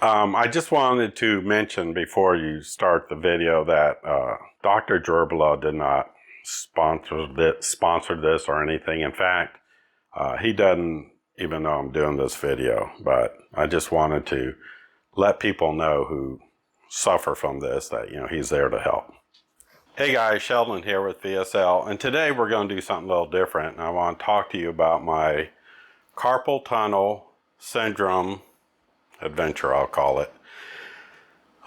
I just wanted to mention before you start the video that Dr. Jurbala did not sponsor this or anything. In fact, he doesn't even know I'm doing this video, but I just wanted to let people know who suffer from this that, he's there to help. Hey guys, Sheldon here with VSL, and today we're going to do something a little different. And I want to talk to you about my Carpal Tunnel Syndrome adventure, I'll call it.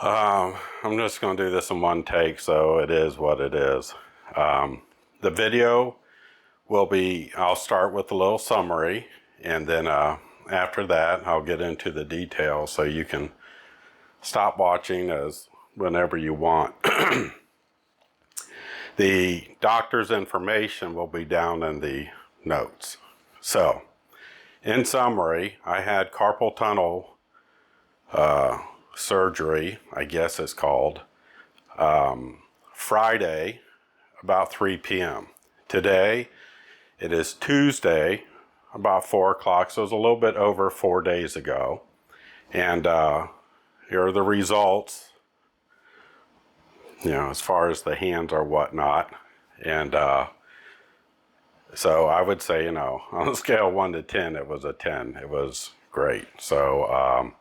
I'm just going to do this in one take, so it is what it is. The video will be, I'll start with a little summary, and then after that I'll get into the details, so you can stop watching as whenever you want. The doctor's information will be down in the notes. So, in summary, I had carpal tunnel surgery, I guess it's called, Friday about 3 p.m. Today, it is Tuesday about 4 o'clock, so it was a little bit over 4 days ago. And here are the results, as far as the hands or whatnot. And so I would say, on a scale of 1 to 10, it was a 10. It was great. So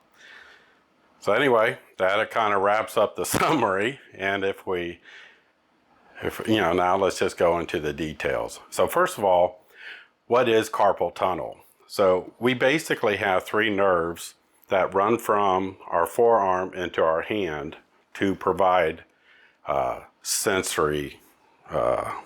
anyway, that kind of wraps up the summary. And now let's just go into the details. So first of all, what is carpal tunnel? So we basically have 3 nerves that run from our forearm into our hand to provide sensory, the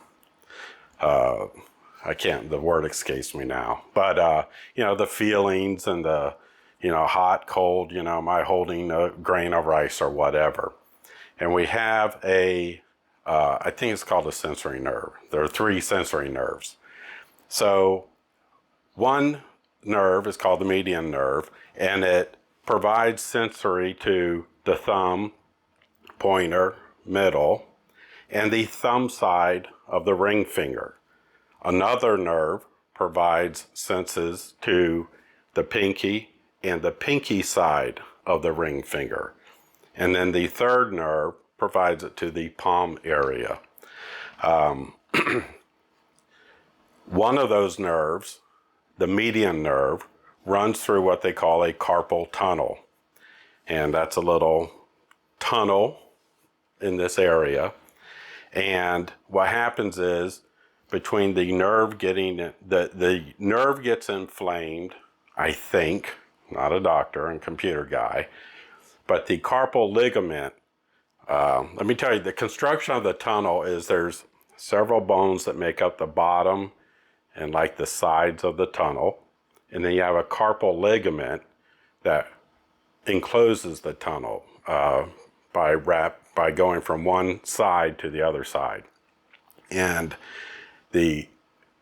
word escapes me now, but the feelings and the, hot, cold, am I holding a grain of rice or whatever. And we have I think it's called a sensory nerve. There are 3 sensory nerves. So one nerve is called the median nerve, and it provides sensory to the thumb, pointer, middle, and the thumb side of the ring finger. Another nerve provides senses to the pinky and the pinky side of the ring finger. And then the third nerve provides it to the palm area. One of those nerves, the median nerve, runs through what they call a carpal tunnel. And that's a little tunnel in this area. And what happens is, between the nerve getting, the nerve gets inflamed, I think, not a doctor and computer guy, but the carpal ligament, let me tell you, the construction of the tunnel is there's several bones that make up the bottom and like the sides of the tunnel. And then you have a carpal ligament that encloses the tunnel by going from one side to the other side. And the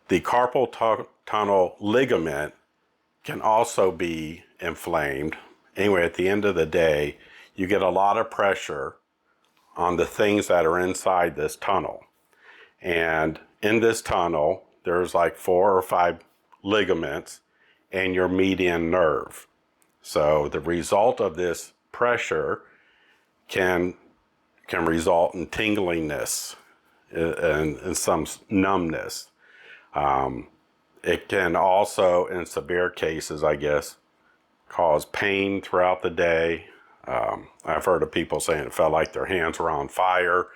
carpal tunnel ligament can also be inflamed. Anyway, at the end of the day, you get a lot of pressure on the things that are inside this tunnel. And in this tunnel, there's like 4 or 5 ligaments and your median nerve. So the result of this pressure can result in tingliness and some numbness. It can also, in severe cases, I guess, cause pain throughout the day. I've heard of people saying it felt like their hands were on fire.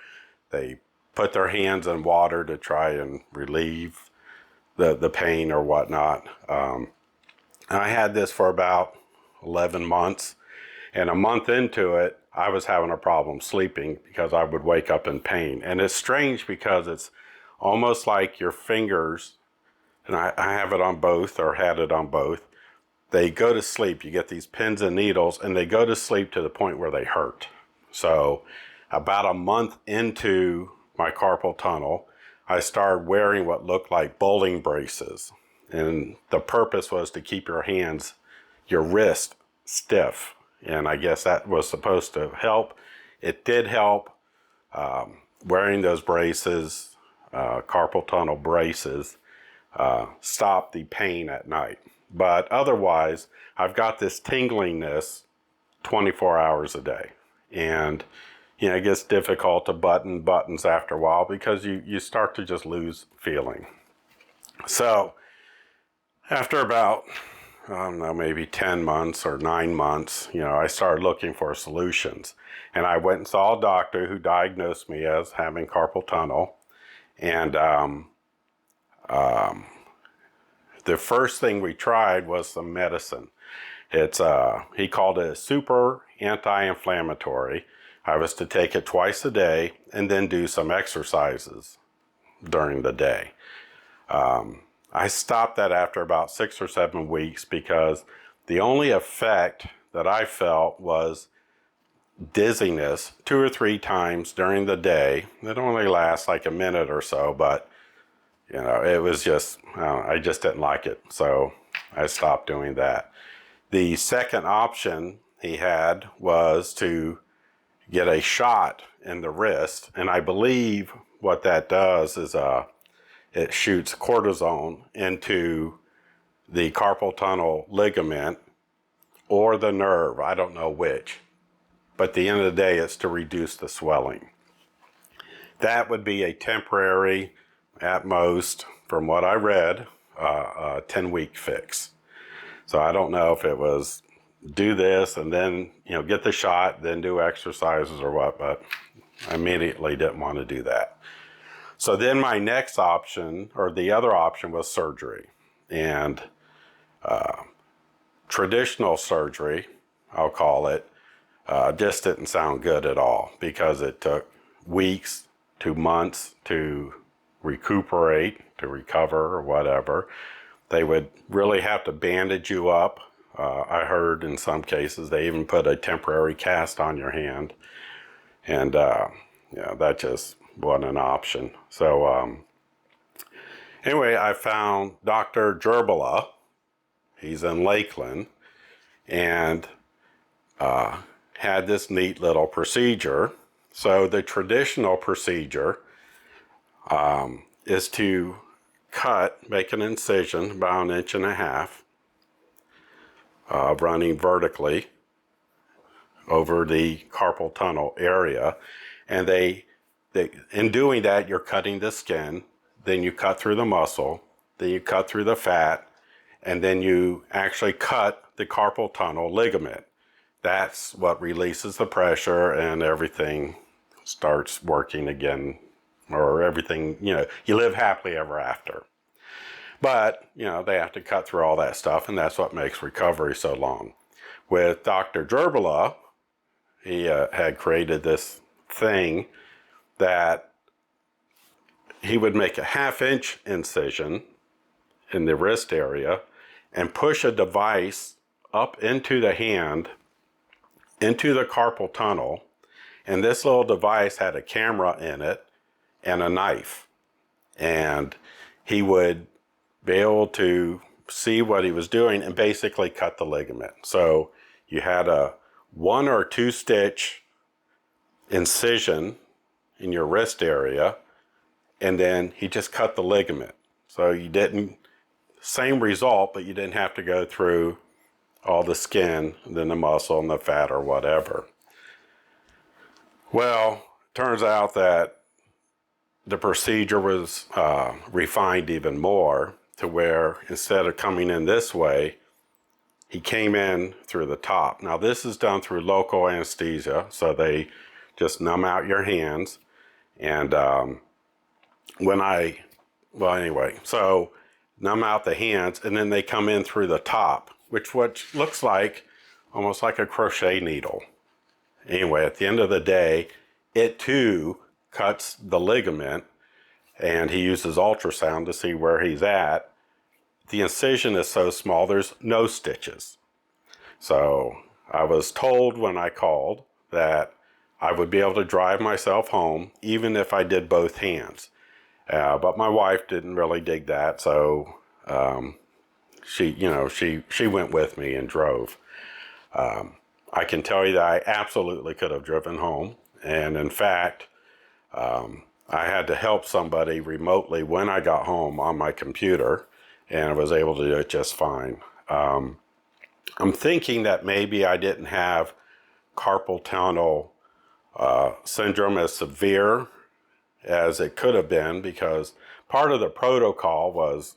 They put their hands in water to try and relieve the pain or whatnot. I had this for about 11 months, and a month into it, I was having a problem sleeping because I would wake up in pain. And it's strange because it's almost like your fingers, and I have it on both, or had it on both, they go to sleep. You get these pins and needles, and they go to sleep to the point where they hurt. So about a month into my carpal tunnel, I started wearing what looked like bowling braces. And the purpose was to keep your wrist stiff. And I guess that was supposed to help. It did help. Wearing those braces, carpal tunnel braces, stop the pain at night. But otherwise, I've got this tingliness 24 hours a day. And, it gets difficult to button buttons after a while because you start to just lose feeling. So after about, I don't know, maybe 10 months or 9 months, I started looking for solutions. And I went and saw a doctor who diagnosed me as having carpal tunnel. And the first thing we tried was some medicine. It's he called it a super anti-inflammatory. I was to take it twice a day and then do some exercises during the day. I stopped that after about 6 or 7 weeks because the only effect that I felt was dizziness 2 or 3 times during the day. It only lasts like a minute or so, but it was just, I just didn't like it. So I stopped doing that. The second option he had was to get a shot in the wrist. And I believe what that does is it shoots cortisone into the carpal tunnel ligament or the nerve. I don't know which. But at the end of the day, it's to reduce the swelling. That would be a temporary, at most, from what I read, a 10-week fix. So I don't know if it was do this and then, get the shot, then do exercises or what, but I immediately didn't want to do that. So then my next option, or the other option, was surgery. And traditional surgery, I'll call it, just didn't sound good at all because it took weeks to months to recuperate, to recover or whatever. They would really have to bandage you up. I heard in some cases they even put a temporary cast on your hand. And that just wasn't an option. So anyway, I found Dr. Jurbala. He's in Lakeland. And had this neat little procedure. So the traditional procedure is to make an incision about 1.5 inches, running vertically over the carpal tunnel area. And in doing that, you're cutting the skin, then you cut through the muscle, then you cut through the fat, and then you actually cut the carpal tunnel ligament. That's what releases the pressure and everything starts working again, or everything, you live happily ever after. But, they have to cut through all that stuff, and that's what makes recovery so long. With Dr. Jurbala, he had created this thing that he would make a 1/2 inch incision in the wrist area and push a device up into the hand, into the carpal tunnel, and this little device had a camera in it and a knife. And he would be able to see what he was doing and basically cut the ligament. So you had a 1 or 2 stitch incision in your wrist area, and then he just cut the ligament. So you didn't, same result, but you didn't have to go through all the skin, then the muscle and the fat or whatever. Well, turns out that the procedure was refined even more to where instead of coming in this way, he came in through the top. Now this is done through local anesthesia, so they just numb out your hands. And so numb out the hands, and then they come in through the top, which looks like almost like a crochet needle. Anyway, at the end of the day, it too cuts the ligament, and he uses ultrasound to see where he's at. The incision is so small, there's no stitches. So I was told when I called that I would be able to drive myself home even if I did both hands. But my wife didn't really dig that, so she went with me and drove. I can tell you that I absolutely could have driven home, and in fact, I had to help somebody remotely when I got home on my computer, and I was able to do it just fine. I'm thinking that maybe I didn't have carpal tunnel syndrome as severe as it could have been, because part of the protocol was,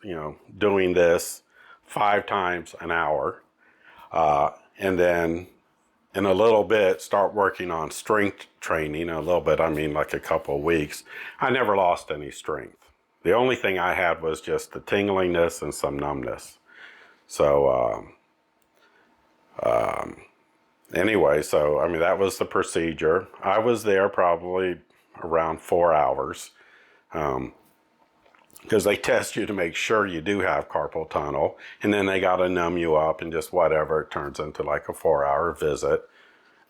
doing this 5 times an hour, and then in a little bit start working on strength training. A little bit, I mean like a couple of weeks. I never lost any strength. The only thing I had was just the tingliness and some numbness. So anyway, so I mean, that was the procedure. I was there probably around 4 hours, because they test you to make sure you do have carpal tunnel, and then they got to numb you up and just whatever. It turns into like a 4-hour visit.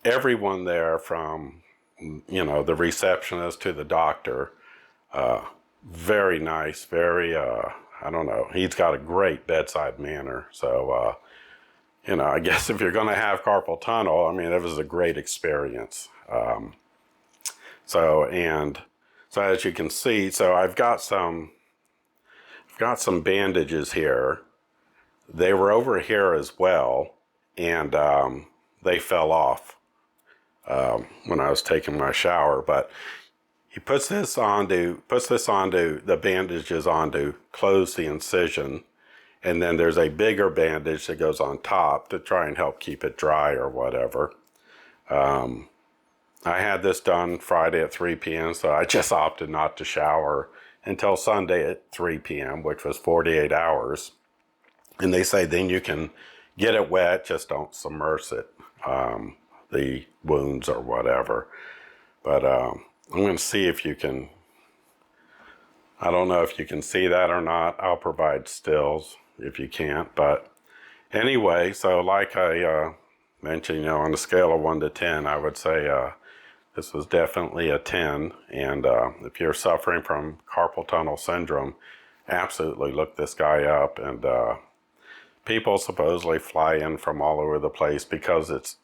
Everyone there, from the receptionist to the doctor, very nice, very I don't know, he's got a great bedside manner. So I guess if you're going to have carpal tunnel, I mean, it was a great experience. So as you can see, so I've got some bandages here. They were over here as well, and they fell off when I was taking my shower. But he puts this onto the bandages on to close the incision, and then there's a bigger bandage that goes on top to try and help keep it dry or whatever. I had this done Friday at 3 p.m., so I just opted not to shower until Sunday at 3 p.m., which was 48 hours. And they say then you can get it wet, just don't submerge it, the wounds or whatever. But I'm going to see if you can, I don't know if you can see that or not. I'll provide stills if you can't. But anyway, so like I mentioned, on a scale of 1 to 10, I would say this was definitely a 10. And if you're suffering from carpal tunnel syndrome, absolutely look this guy up. And people supposedly fly in from all over the place because it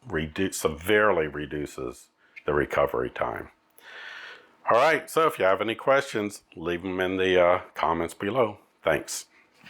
severely reduces the recovery time. All right, so if you have any questions, leave them in the comments below. Thanks.